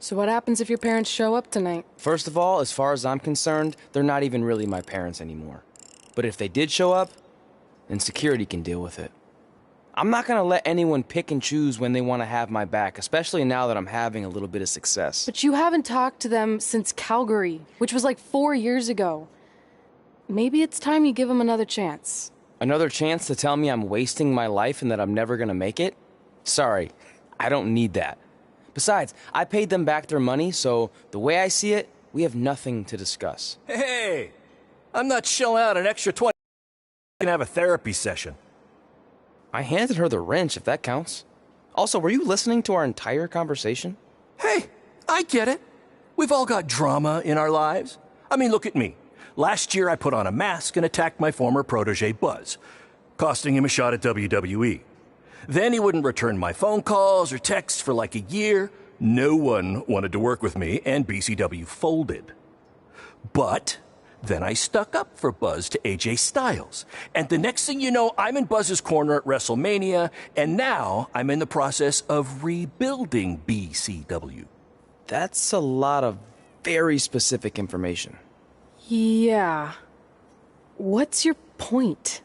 So what happens if your parents show up tonight? First of all, as far as I'm concerned, they're not even really my parents anymore. But if they did show up, then security can deal with it. I'm not gonna let anyone pick and choose when they want to have my back, especially now that I'm having a little bit of success. But you haven't talked to them since Calgary, which was like 4 years ago. Maybe it's time you give them another chance. Another chance to tell me I'm wasting my life and that I'm never gonna make it? Sorry, I don't need that. Besides, I paid them back their money, so the way I see it, we have nothing to discuss. Hey, I'm not shelling out an extra 20. I can have a therapy session. I handed her the wrench, if that counts. Also, were you listening to our entire conversation? Hey, I get it. We've all got drama in our lives. I mean, look at me. Last year, I put on a mask and attacked my former protege, Buzz, costing him a shot at WWE. Then he wouldn't return my phone calls or texts for like a year. No one wanted to work with me, and BCW folded. But then I stuck up for Buzz to AJ Styles. And the next thing you know, I'm in Buzz's corner at WrestleMania, and now I'm in the process of rebuilding BCW. That's a lot of very specific information. Yeah. What's your point?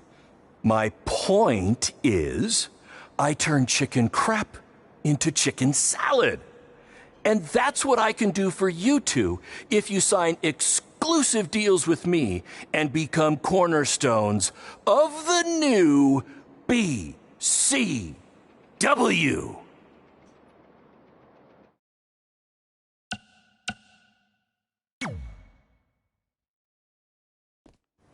My point is, I turned chicken crap into chicken salad. And that's what I can do for you two if you sign exclusive deals with me and become cornerstones of the new BCW.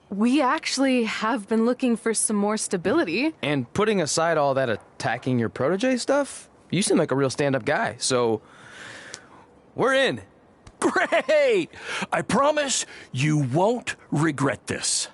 We actually have been looking for some more stability. And putting aside all that attacking your protege stuff, you seem like a real stand-up guy, so we're in. Great! I promise you won't regret this.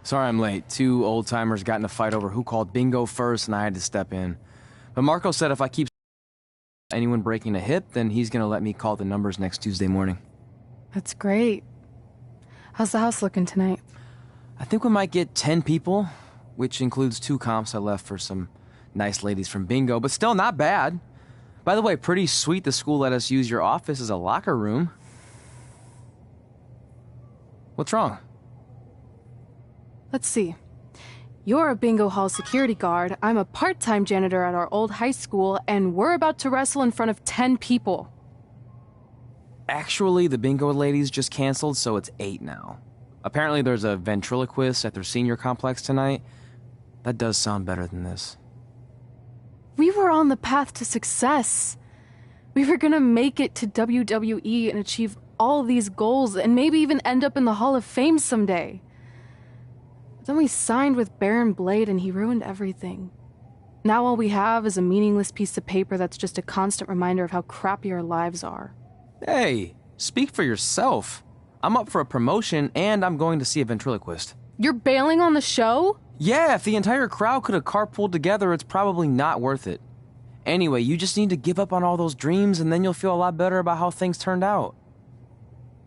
Sorry I'm late. Two old-timers got in a fight over who called bingo first, and I had to step in. But Marco said if I keep anyone breaking a hip, then he's gonna let me call the numbers next Tuesday morning. That's great. How's the house looking tonight? I think we might get 10 people, which includes 2 comps I left for some nice ladies from bingo, but still not bad. By the way, pretty sweet the school let us use your office as a locker room. What's wrong? Let's see. You're a bingo hall security guard, I'm a part-time janitor at our old high school, and we're about to wrestle in front of 10 people. Actually, the bingo ladies just canceled, so it's 8 now. Apparently there's a ventriloquist at their senior complex tonight. That does sound better than this. We were on the path to success. We were gonna make it to WWE and achieve all these goals and maybe even end up in the Hall of Fame someday. Then we signed with Baron Blade and he ruined everything. Now all we have is a meaningless piece of paper that's just a constant reminder of how crappy our lives are. Hey, speak for yourself. I'm up for a promotion and I'm going to see a ventriloquist. You're bailing on the show? Yeah, if the entire crowd could have carpooled together, it's probably not worth it. Anyway, you just need to give up on all those dreams and then you'll feel a lot better about how things turned out.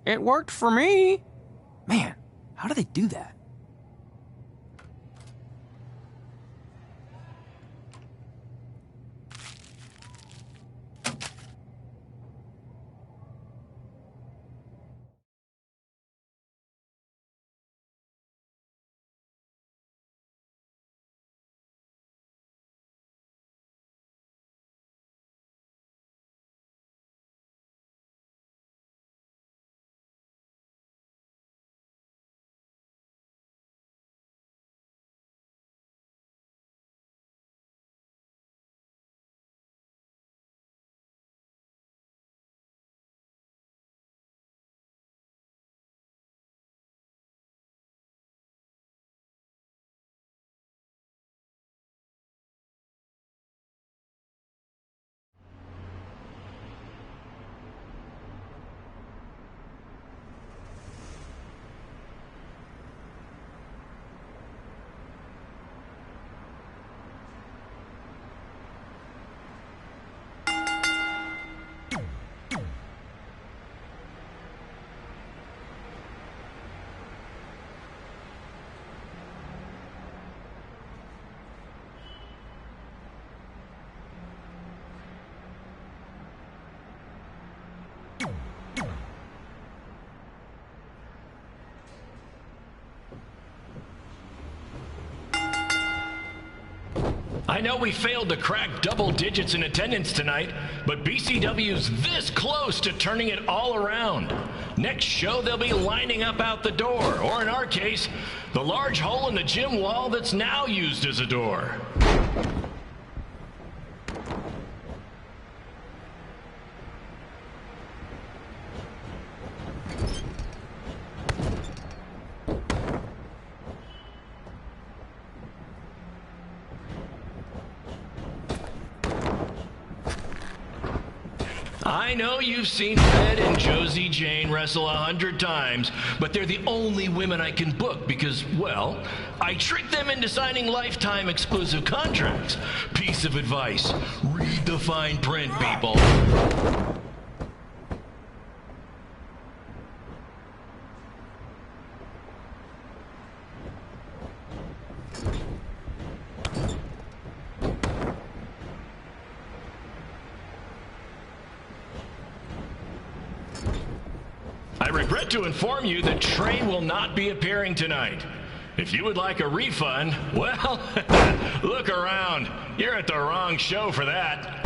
It worked for me. Man, how do they do that? I know we failed to crack double digits in attendance tonight, but BCW's this close to turning it all around. Next show, they'll be lining up out the door, or in our case, the large hole in the gym wall that's now used as a door. I know you've seen Red and Josie Jane wrestle 100 times, but they're the only women I can book because, well, I tricked them into signing lifetime exclusive contracts. Piece of advice: read the fine print, people. I regret to inform you that Trey will not be appearing tonight. If you would like a refund, well, look around. You're at the wrong show for that.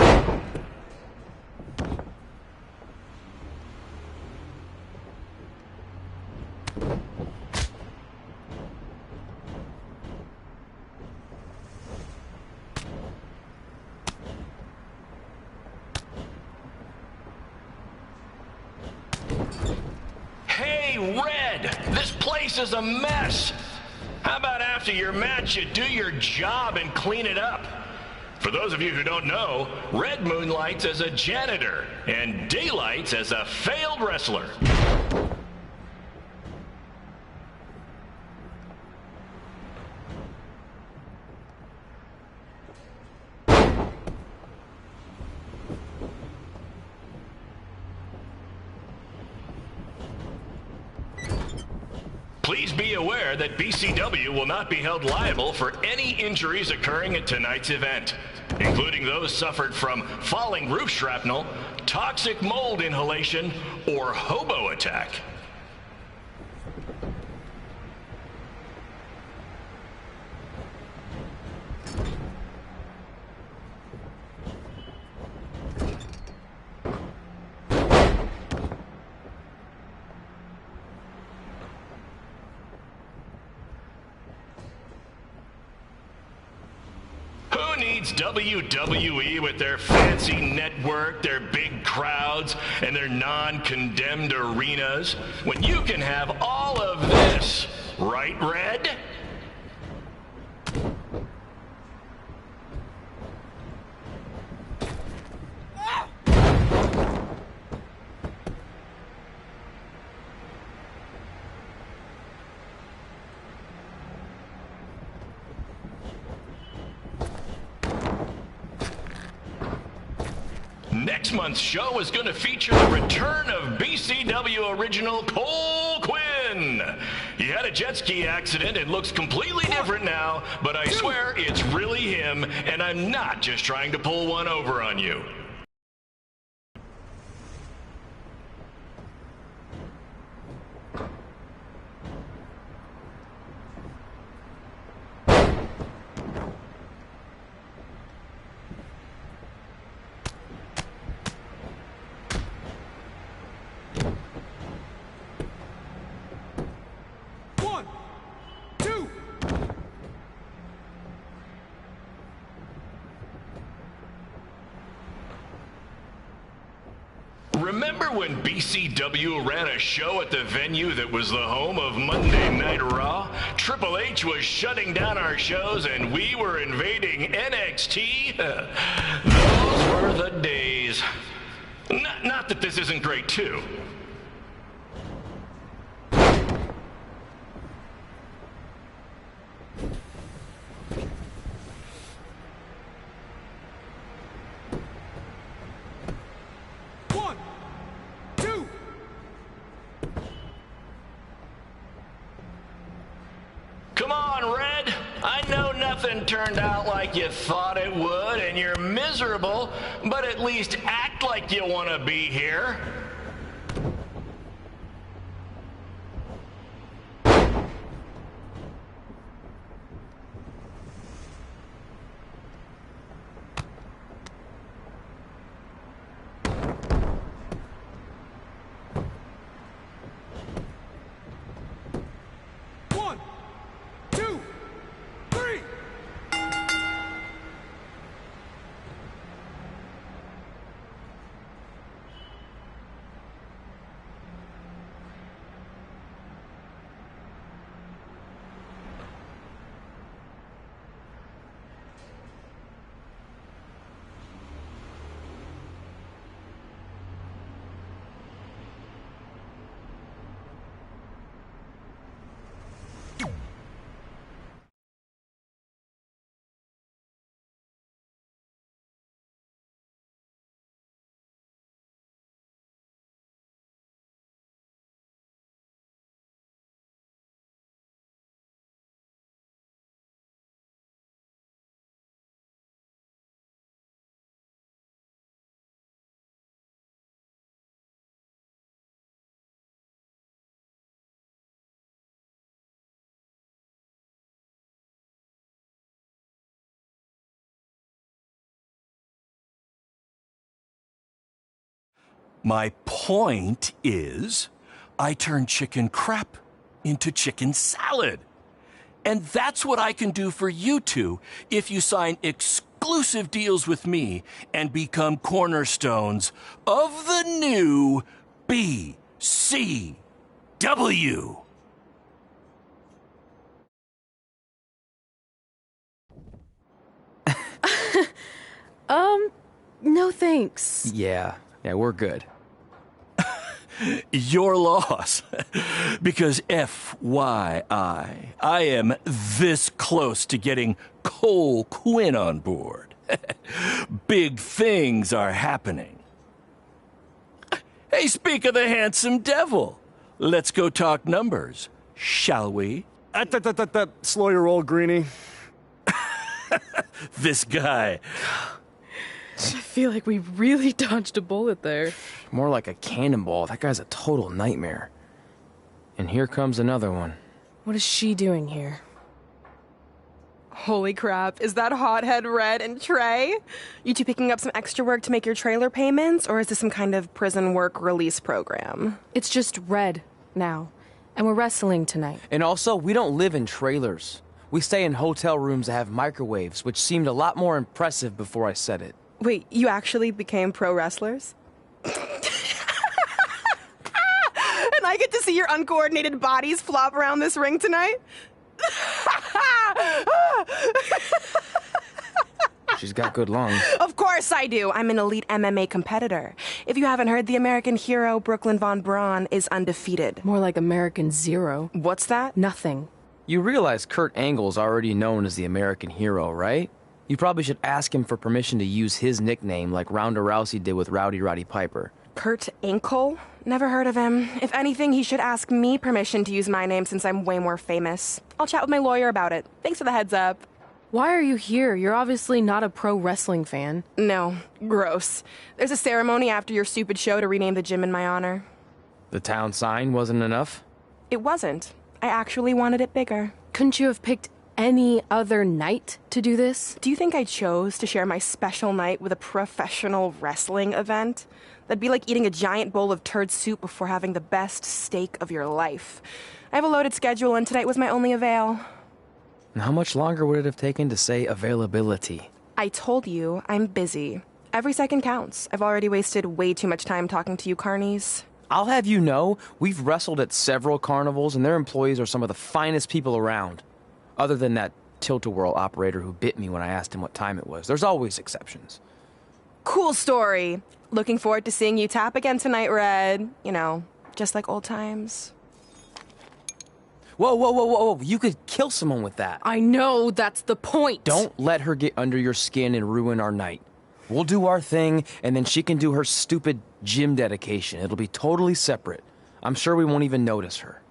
Hey, Red, this place is a mess. How about after your match, you do your job and clean it up? For those of you who don't know, Red moonlights as a janitor and daylights as a failed wrestler. Please be aware that BCW will not be held liable for any injuries occurring at tonight's event, including those suffered from falling roof shrapnel, toxic mold inhalation, or hobo attack. Who needs WWE with their fancy network, their big crowds, and their non-condemned arenas, when you can have all of this, right, Red? Next month's show is going to feature the return of BCW original Cole Quinn. He had a jet ski accident and looks completely different now, but I swear it's really him, and I'm not just trying to pull one over on you. Remember when BCW ran a show at the venue that was the home of Monday Night Raw? Triple H was shutting down our shows and we were invading NXT? Those were the days. Not that this isn't great too. Come on, Red. I know nothing turned out like you thought it would, and you're miserable, but at least act like you want to be here. My point is, I turn chicken crap into chicken salad. And that's what I can do for you two if you sign exclusive deals with me and become cornerstones of the new BCW. No thanks. Yeah, we're good. Your loss. Because FYI, I am this close to getting Cole Quinn on board. Big things are happening. Hey, speak of the handsome devil. Let's go talk numbers, shall we? Slow your roll, Greenie. This guy. I feel like we really dodged a bullet there. More like a cannonball. That guy's a total nightmare. And here comes another one. What is she doing here? Holy crap, is that hothead Red and Trey? You two picking up some extra work to make your trailer payments, or is this some kind of prison work release program? It's just Red now, and we're wrestling tonight. And also, we don't live in trailers. We stay in hotel rooms that have microwaves, which seemed a lot more impressive before I said it. Wait, you actually became pro wrestlers? And I get to see your uncoordinated bodies flop around this ring tonight? She's got good lungs. Of course I do. I'm an elite MMA competitor. If you haven't heard, the American hero Brooklyn Von Braun is undefeated. More like American Zero. What's that? Nothing. You realize Kurt Angle's already known as the American hero, right? You probably should ask him for permission to use his nickname like Ronda Rousey did with Rowdy Roddy Piper. Kurt Angle? Never heard of him. If anything, he should ask me permission to use my name since I'm way more famous. I'll chat with my lawyer about it. Thanks for the heads up. Why are you here? You're obviously not a pro wrestling fan. No, gross. There's a ceremony after your stupid show to rename the gym in my honor. The town sign wasn't enough? It wasn't. I actually wanted it bigger. Couldn't you have picked any other night to do this? Do you think I chose to share my special night with a professional wrestling event? That'd be like eating a giant bowl of turd soup before having the best steak of your life. I have a loaded schedule, and tonight was my only avail. And how much longer would it have taken to say availability? I told you, I'm busy. Every second counts. I've already wasted way too much time talking to you carnies. I'll have you know, we've wrestled at several carnivals, and their employees are some of the finest people around. Other than that tilt-a-whirl operator who bit me when I asked him what time it was. There's always exceptions. Cool story. Looking forward to seeing you tap again tonight, Red. You know, just like old times. Whoa. You could kill someone with that. I know, that's the point. Don't let her get under your skin and ruin our night. We'll do our thing, and then she can do her stupid gym dedication. It'll be totally separate. I'm sure we won't even notice her.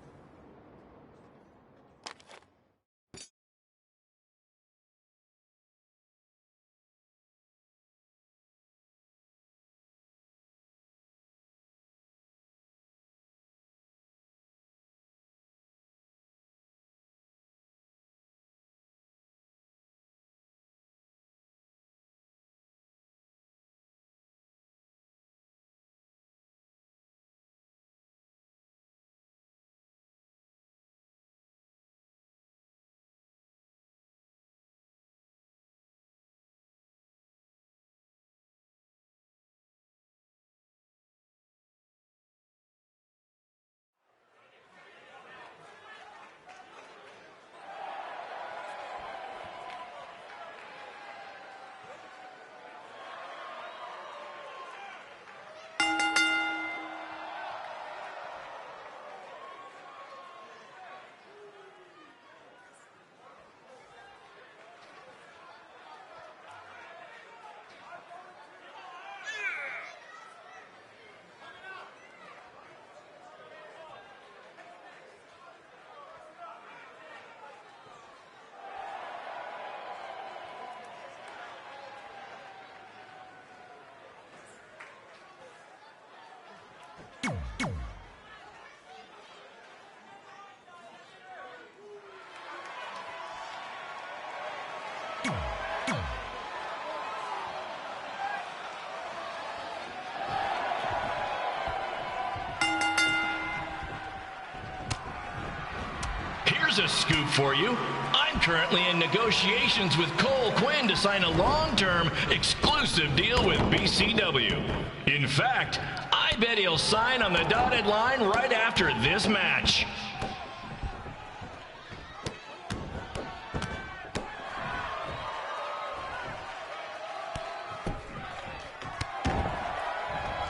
here's a scoop for you. I'm currently in negotiations with Cole Quinn to sign a long-term, exclusive deal with BCW. In fact, I bet he'll sign on the dotted line right after this match.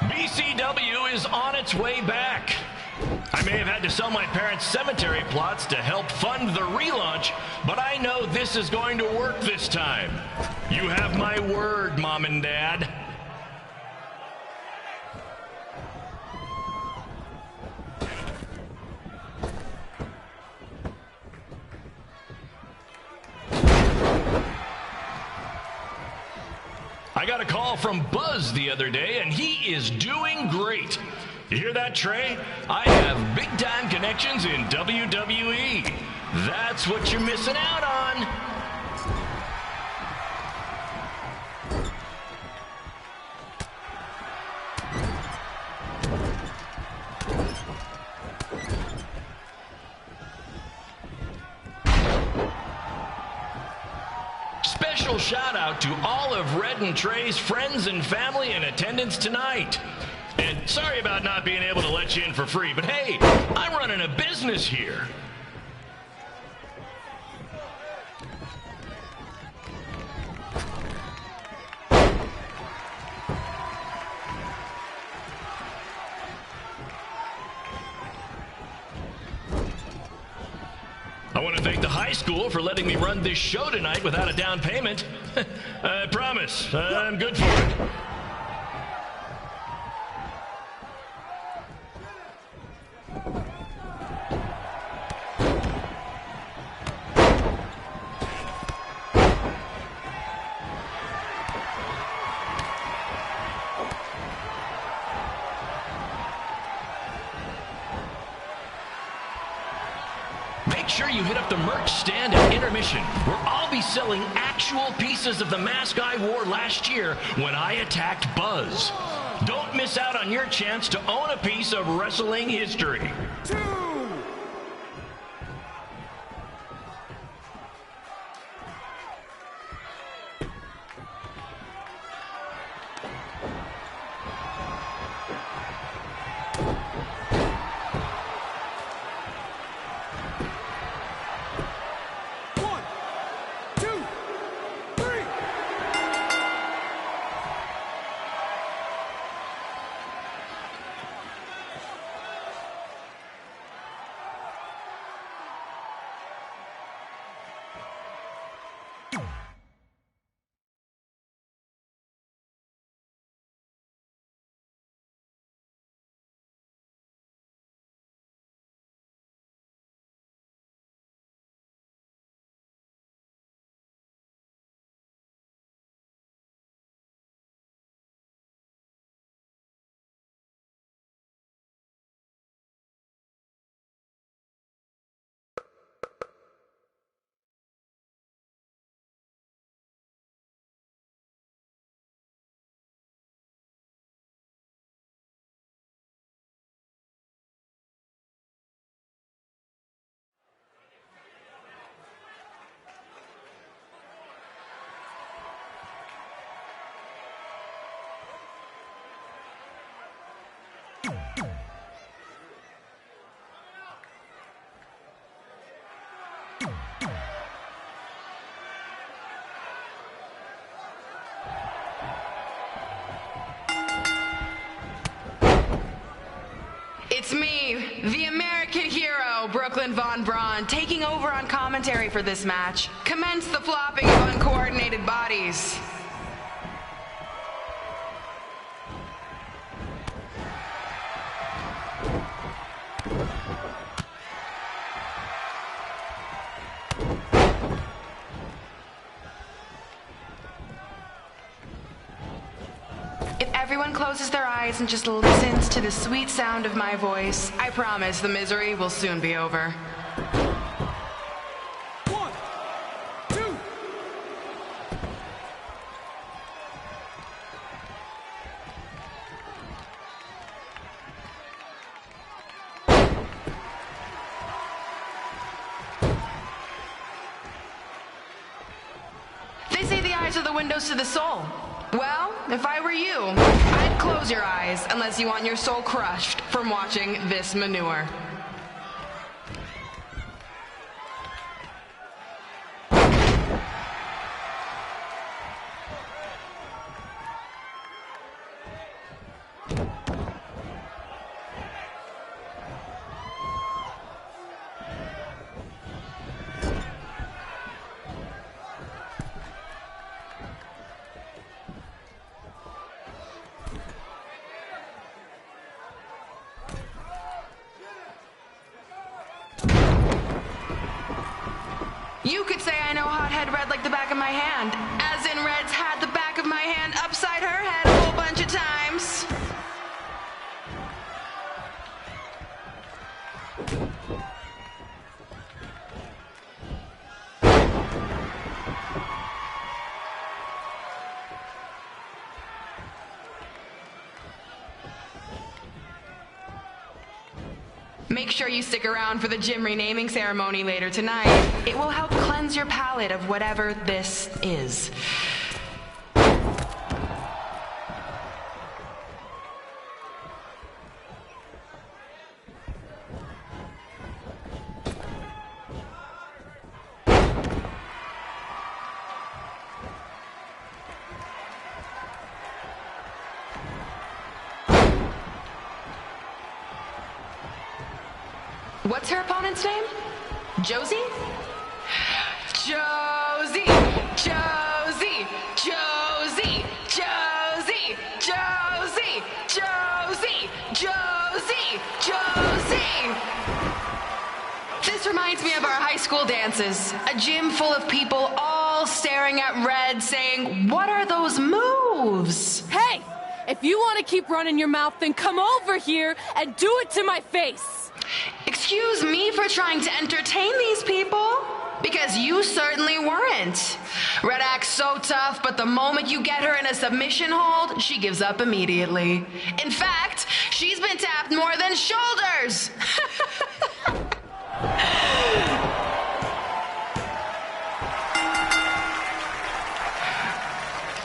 BCW is on its way back. I may have had to sell my parents' cemetery plots to help fund the relaunch, but I know this is going to work this time. You have my word, Mom and Dad. I got a call from Buzz the other day, and he is doing great. You hear that, Trey? I have big-time connections in WWE. That's what you're missing out on. Special shout out to all of Red and Trey's friends and family in attendance tonight. And sorry about not being able to let you in for free, but hey, I'm running a business here. I want to thank the high school for letting me run this show tonight without a down payment. I promise, I'm good for it. Make sure you hit up the merch stand at intermission, where I'll be selling actual pieces of the mask I wore last year when I attacked Buzz. Don't miss out on your chance to own a piece of wrestling history. It's me, the American hero, Brooklyn Von Braun, taking over on commentary for this match. Commence the flopping of uncoordinated bodies. Everyone closes their eyes and just listens to the sweet sound of my voice. I promise the misery will soon be over. 1, 2. eyes are the windows to the soul. Well, if I were you, I'd close your eyes unless you want your soul crushed from watching this manure. You could say I know Hothead Red like the back of my hand, as in Red's had the back of my hand upside her head a whole bunch of times. Make sure you stick around for the gym renaming ceremony later tonight. It will help cleanse your palate of whatever this is. What's her opponent's name? Josie? Josie! Josie! Josie! Josie! Josie! Josie! Josie! Josie! This reminds me of our high school dances. A gym full of people all staring at Red saying, "What are those moves?" Hey! If you want to keep running your mouth, then come over here and do it to my face! Excuse me for trying to entertain these people? Because you certainly weren't. Red acts so tough, but the moment you get her in a submission hold, she gives up immediately. In fact, she's been tapped more than shoulders.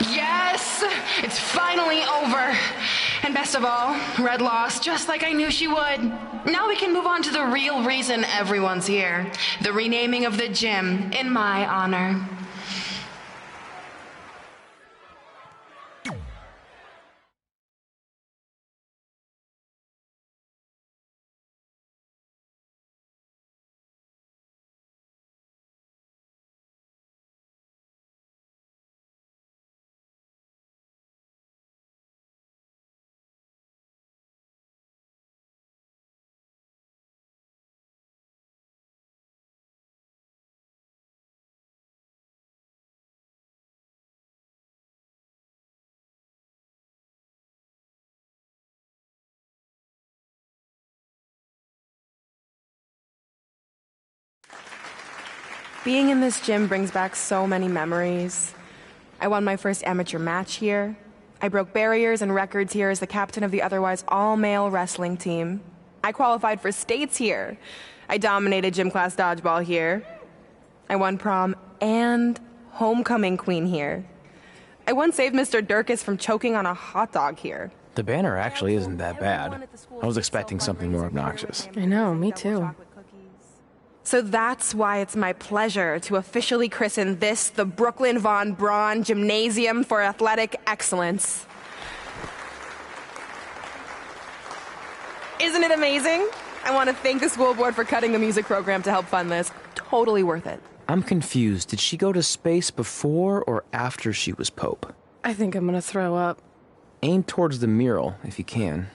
Yes, it's finally over. And best of all, Red lost just like I knew she would. Now we can move on to the real reason everyone's here. The renaming of the gym in my honor. Being in this gym brings back so many memories. I won my first amateur match here. I broke barriers and records here as the captain of the otherwise all-male wrestling team. I qualified for states here. I dominated gym class dodgeball here. I won prom and homecoming queen here. I once saved Mr. Durkis from choking on a hot dog here. The banner actually isn't that bad. I was expecting something more obnoxious. I know, me too. So that's why it's my pleasure to officially christen this the Brooklyn Von Braun Gymnasium for Athletic Excellence. Isn't it amazing? I want to thank the school board for cutting the music program to help fund this. Totally worth it. I'm confused. Did she go to space before or after she was Pope? I think I'm gonna throw up. Aim towards the mural, if you can.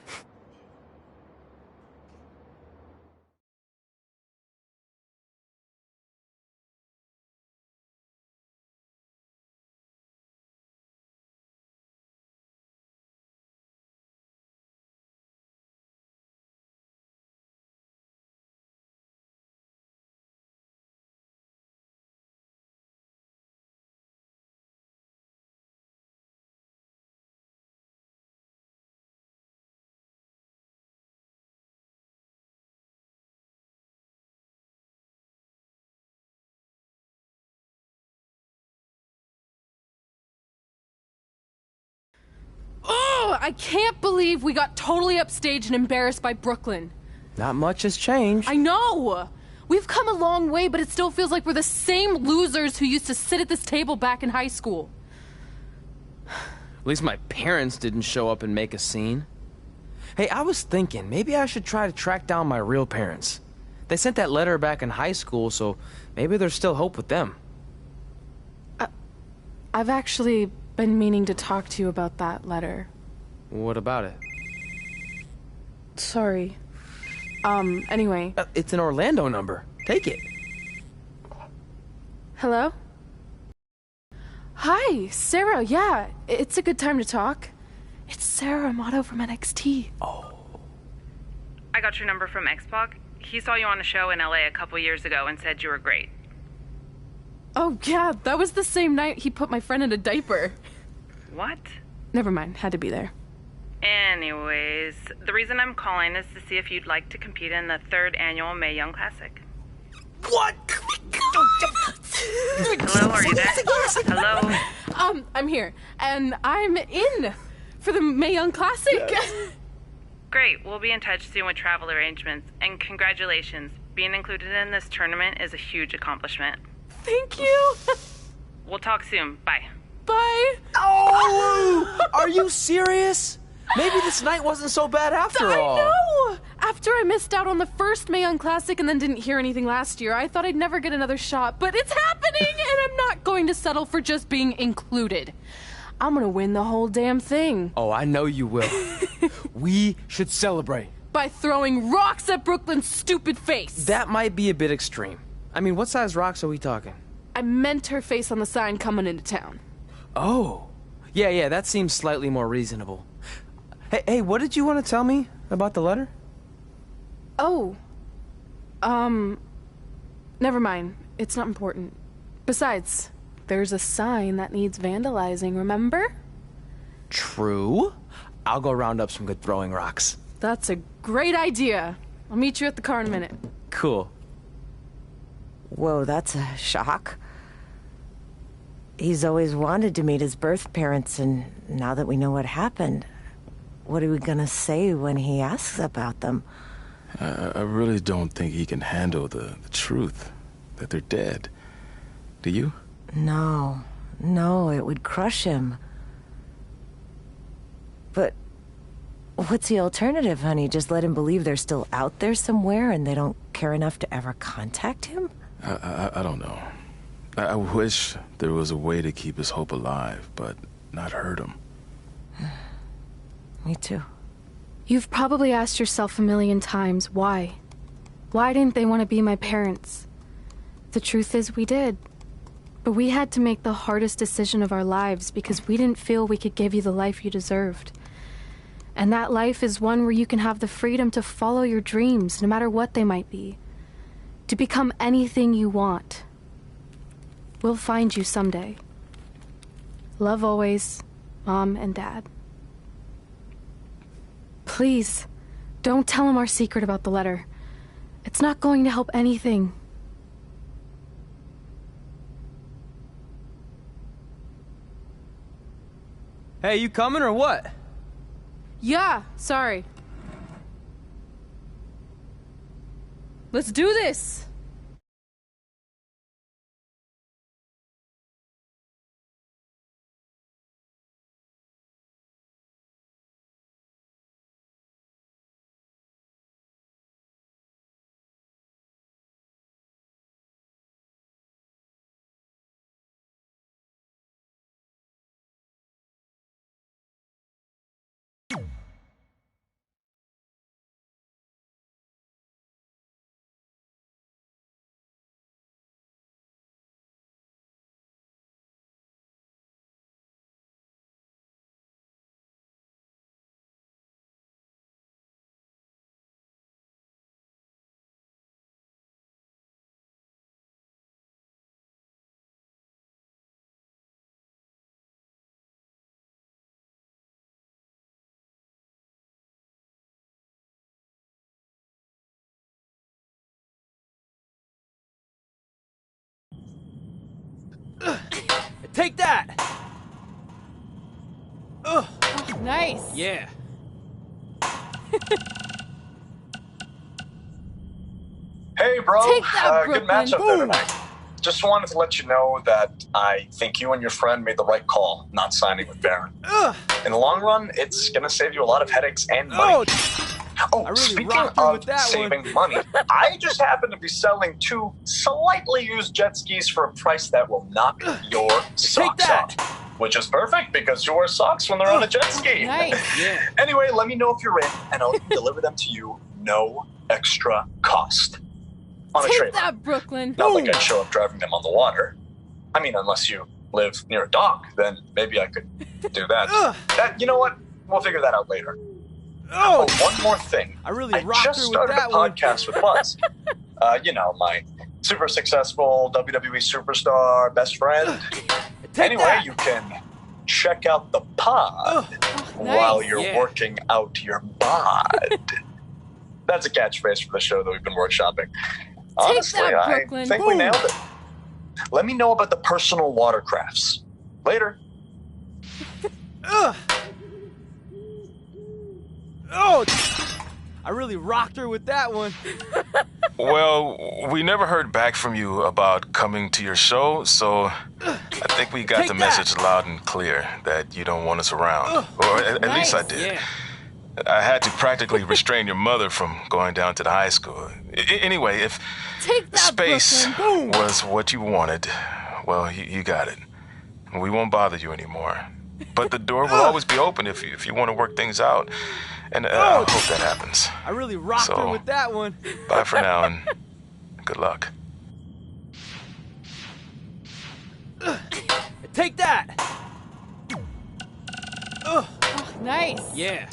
Oh, I can't believe we got totally upstaged and embarrassed by Brooklyn. Not much has changed. I know! We've come a long way, but it still feels like we're the same losers who used to sit at this table back in high school. At least my parents didn't show up and make a scene. Hey, I was thinking, maybe I should try to track down my real parents. They sent that letter back in high school, so maybe there's still hope with them. I've actually been meaning to talk to you about that letter. What about it? Sorry. Anyway. It's an Orlando number. Take it. Hello? Hi, Sarah. Yeah, it's a good time to talk. It's Sarah Amato from NXT. Oh. I got your number from X-Pac. He saw you on a show in LA a couple years ago and said you were great. Oh, yeah, that was the same night he put my friend in a diaper. What? Never mind, had to be there. Anyways, the reason I'm calling is to see if you'd like to compete in the 3rd annual Mae Young Classic. What? Hello, are you there? Hello? I'm here, and I'm in for the Mae Young Classic. Yes. Great, we'll be in touch soon with travel arrangements, and congratulations. Being included in this tournament is a huge accomplishment. Thank you. We'll talk soon. Bye. Bye. Oh! Are you serious? Maybe this night wasn't so bad after all. I know! After I missed out on the first Mae Young Classic and then didn't hear anything last year, I thought I'd never get another shot. But it's happening, and I'm not going to settle for just being included. I'm gonna win the whole damn thing. Oh, I know you will. We should celebrate. By throwing rocks at Brooklyn's stupid face. That might be a bit extreme. I mean, what size rocks are we talking? I meant her face on the sign coming into town. Oh. Yeah, that seems slightly more reasonable. Hey, what did you want to tell me about the letter? Oh. Never mind. It's not important. Besides, there's a sign that needs vandalizing, remember? True. I'll go round up some good throwing rocks. That's a great idea. I'll meet you at the car in a minute. Cool. Whoa, that's a shock. He's always wanted to meet his birth parents, and now that we know what happened, what are we gonna say when he asks about them? I really don't think he can handle the truth, that they're dead. Do you? No, it would crush him. But what's the alternative, honey? Just let him believe they're still out there somewhere and they don't care enough to ever contact him? I don't know. I wish there was a way to keep his hope alive, but not hurt him. Me too. You've probably asked yourself a million times, why? Why didn't they want to be my parents? The truth is, we did. But we had to make the hardest decision of our lives because we didn't feel we could give you the life you deserved. And that life is one where you can have the freedom to follow your dreams, no matter what they might be. To become anything you want. We'll find you someday. Love always, Mom and Dad. Please, don't tell him our secret about the letter. It's not going to help anything. Hey, you coming or what? Yeah, sorry. Let's do this! Take that! Ugh. Nice. Yeah. Hey, bro. Take that, Good Brooklyn. matchup there tonight. Just wanted to let you know that I think you and your friend made the right call not signing with Baron. In the long run, it's going to save you a lot of headaches and money. Oh, speaking of saving money, I just happen to be selling 2 slightly used jet skis for a price that will knock your socks off. Which is perfect because you wear socks when they're on a jet ski. Nice. Yeah. Anyway, let me know if you're in, and I'll deliver them to you, no extra cost. On a Take trailer. that, Brooklyn. Not like I'd show up driving them on the water. I mean, unless you live near a dock, then maybe I could do that. You know what? We'll figure that out later. Oh, one more thing. I just started a podcast with Buzz. You know, my super successful WWE superstar best friend. Anyway, you can check out the pod while you're working out your bod. That's a catchphrase for the show that we've been workshopping. Honestly, that, I Brooklyn. think we nailed it. Let me know about the personal watercrafts. Later. I really rocked her with that one. Well, we never heard back from you about coming to your show, so I think we got the message loud and clear that you don't want us around. Or at least I did. Yeah. I had to practically restrain your mother from going down to the high school. Anyway, if Take that, space Brooklyn. was what you wanted, well, you got it. We won't bother you anymore. But the door will always be open if you want to work things out. And I hope that happens. I really rocked her with that one. Bye for now, and good luck. Take that. Nice. Yeah.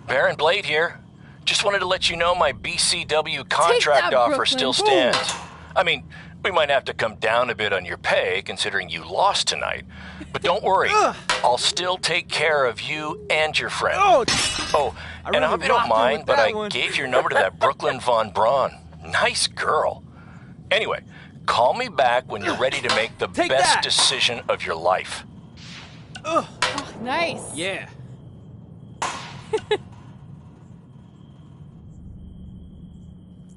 Baron Blade here. Just wanted to let you know my BCW contract that, offer Brooklyn. still stands. I mean, we might have to come down a bit on your pay, considering you lost tonight. But don't worry, I'll still take care of you and your friend. Oh, and I hope you don't mind, but I gave your number to that Brooklyn Von Braun. Nice girl. Anyway, call me back when you're ready to make the best decision of your life. Nice. Yeah.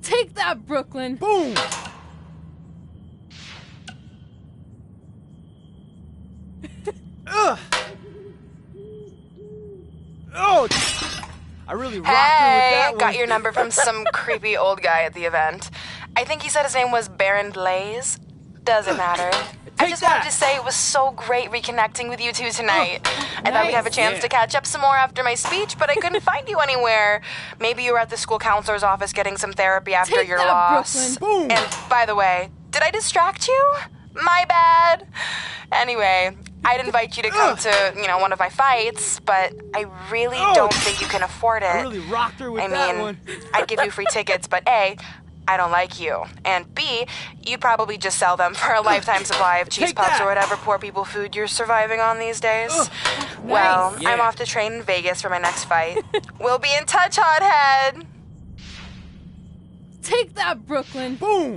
Take that, Brooklyn. Boom. I really rocked her with that one. Got your number from some creepy old guy at the event. I think he said his name was Baron Blaze. Doesn't matter. I just wanted to say it was so great reconnecting with you two tonight. I thought we'd have a chance to catch up some more after my speech, but I couldn't find you anywhere. Maybe you were at the school counselor's office getting some therapy after your loss. Brooklyn. And by the way, did I distract you? My bad. Anyway, I'd invite you to come to, one of my fights, but I really don't think you can afford it. I really rocked her with that one. I'd give you free tickets, but A, I don't like you. And B, you'd probably just sell them for a lifetime supply of cheese puffs or whatever poor people food you're surviving on these days. Well, I'm off to train in Vegas for my next fight. We'll be in touch, hothead. Take that, Brooklyn. Boom.